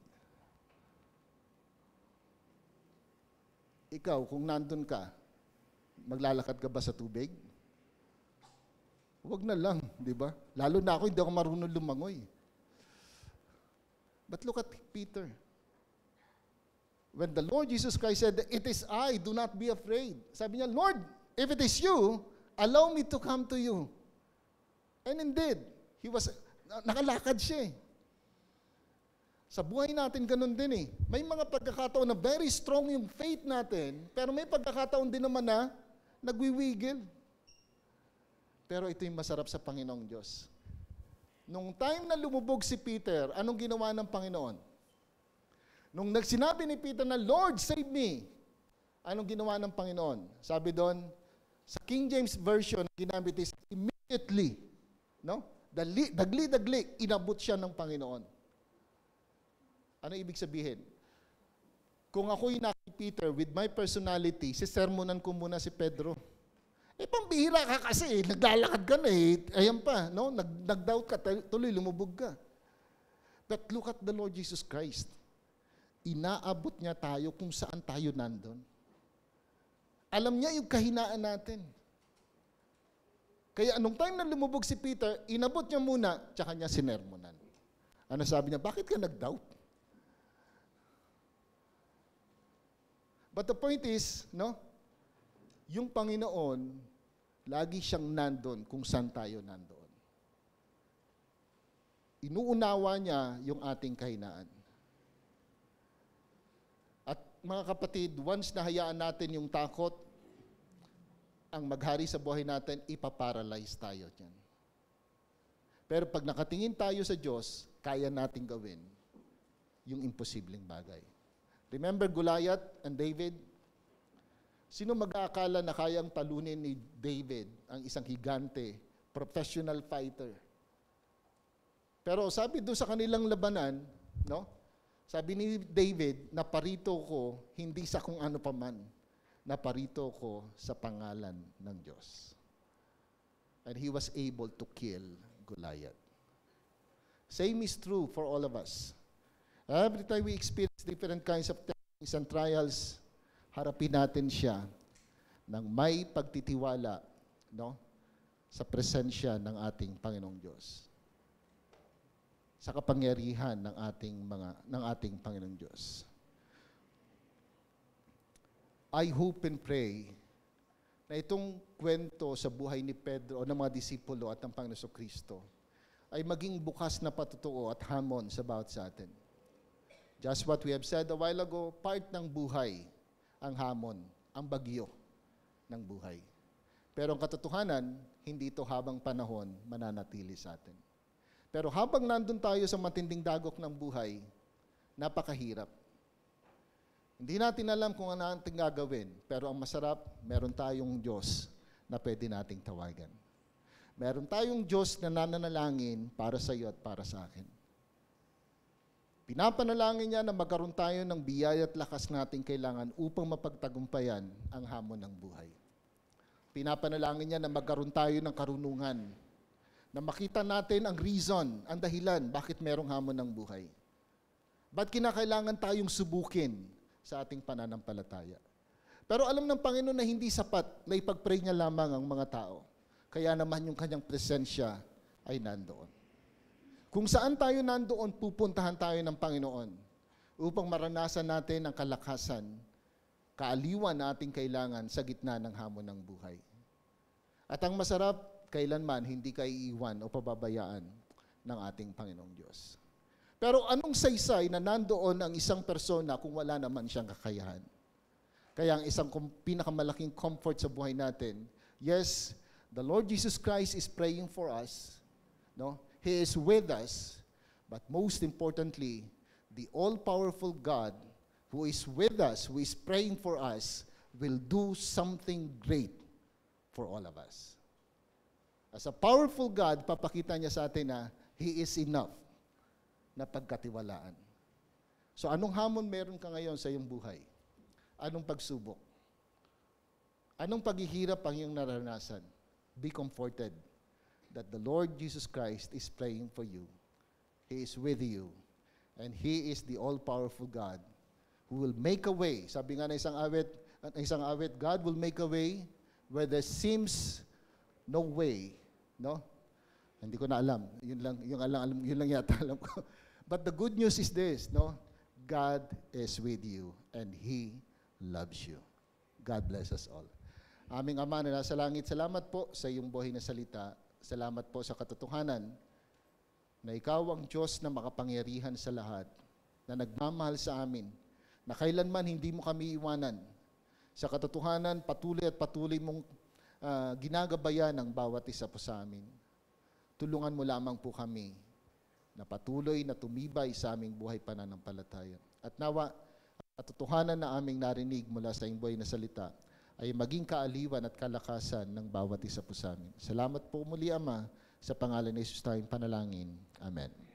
Ikaw, kung nandun ka, maglalakad ka ba sa tubig? Huwag na lang, di ba? Lalo na ako, hindi ako marunong lumangoy. But look at Peter. When the Lord Jesus Christ said, "It is I, do not be afraid." Sabi niya, "Lord, if it is you, allow me to come to you." And indeed, nakalakad siya eh. Sa buhay natin ganun din eh. May mga pagkakataon na very strong yung faith natin, pero may pagkakataon din naman na nagwiwigil. Pero ito yung masarap sa Panginoong Diyos. Nung time na lumubog si Peter, anong ginawa ng Panginoon? Nung nagsinabi ni Peter na, "Lord, save me," anong ginawa ng Panginoon? Sabi doon, sa King James Version, ginamit is immediately. No? Dagli, inabot siya ng Panginoon. Ano ibig sabihin? Kung ako'y naki Peter with my personality, sisermonan ko muna si Pedro. Pambihira ka kasi, naglalakad ka na eh. Ayan pa, no? Nag-doubt ka, tuloy lumubog ka. But look at the Lord Jesus Christ. Inaabot niya tayo kung saan tayo nandun. Alam niya yung kahinaan natin. Kaya anong time na lumubog si Peter, inabot niya muna, tsaka niya sinermonan. Ano sabi niya? Bakit ka nag-doubt? But the point is, no? Yung Panginoon, lagi siyang nandun kung saan tayo nandun. Inuunawa niya yung ating kahinaan. At mga kapatid, once nahayaan natin yung takot, ang maghari sa buhay natin, ipaparalyze tayo dyan. Pero pag nakatingin tayo sa Diyos, kaya nating gawin yung imposibleng bagay. Remember Goliath and David? Sino mag-aakala na kayang talunin ni David, ang isang higante, professional fighter? Pero sabi doon sa kanilang labanan, no? Sabi ni David, "Naparito ko hindi sa kung ano paman, naparito ko sa pangalan ng Diyos." And he was able to kill Goliath. Same is true for all of us. Every time we experience different kinds of things and trials, harapin natin siya ng may pagtitiwala, no? Sa presensya ng ating Panginoong Diyos. Sa kapangyarihan ng ating Panginoong Diyos. I hope and pray na itong kwento sa buhay ni Pedro o ng mga disipulo at ng Panginoon Kristo ay maging bukas na patutuo at hamon sa bawat sa atin. Just what we have said a while ago, part ng buhay ang hamon, ang bagyo ng buhay. Pero ang katotohanan, hindi ito habang panahon mananatili sa atin. Pero habang nandun tayo sa matinding dagok ng buhay, napakahirap. Hindi natin alam kung ano natin gagawin, pero ang masarap, meron tayong Diyos na pwede nating tawagan. Meron tayong Diyos na nananalangin para sa iyo at para sa akin. Pinapanalangin niya na magkaroon tayo ng biyaya at lakas nating kailangan upang mapagtagumpayan ang hamon ng buhay. Pinapanalangin niya na magkaroon tayo ng karunungan, na makita natin ang reason, ang dahilan, bakit merong hamon ng buhay. Ba't kinakailangan tayong subukin sa ating pananampalataya? Pero alam ng Panginoon na hindi sapat na ipag-pray niya lamang ang mga tao. Kaya naman yung kanyang presensya ay nandoon. Kung saan tayo nandoon, pupuntahan tayo ng Panginoon upang maranasan natin ang kalakasan, kaaliwan na ating kailangan sa gitna ng hamon ng buhay. At ang masarap, kailanman hindi ka iiwan o pababayaan ng ating Panginoong Diyos. Pero anong saysay na nandoon ang isang persona kung wala naman siyang kakayahan? Kaya ang isang pinakamalaking comfort sa buhay natin, yes, the Lord Jesus Christ is praying for us. No? He is with us. But most importantly, the all-powerful God who is with us, who is praying for us, will do something great for all of us. As a powerful God, papakita niya sa atin na He is enough na pagkatiwalaan. So anong hamon meron ka ngayon sa iyong buhay? Anong pagsubok? Anong paghihirap ang iyong naranasan? Be comforted that the Lord Jesus Christ is praying for you. He is with you. And He is the all-powerful God who will make a way. Sabi nga na isang awit, God will make a way where there seems no way. No? Hindi ko na alam. Yun lang yata alam ko. But the good news is this, no? God is with you and He loves you. God bless us all. Aming Ama na nasa langit, salamat po sa iyong buhay na salita. Salamat po sa katotohanan na ikaw ang Diyos na makapangyarihan sa lahat, na nagmamahal sa amin, na kailanman hindi mo kami iwanan. Sa katotohanan, patuloy mong ginagabayan ang bawat isa po sa amin. Tulungan mo lamang po kami na patuloy na tumibay sa aming buhay pananampalataya. At nawa, katotohanan na aming narinig mula sa iyong buhay na salita ay maging kaaliwan at kalakasan ng bawat isa po sa amin. Salamat po muli, Ama, sa pangalan ni Jesus tayong panalangin. Amen.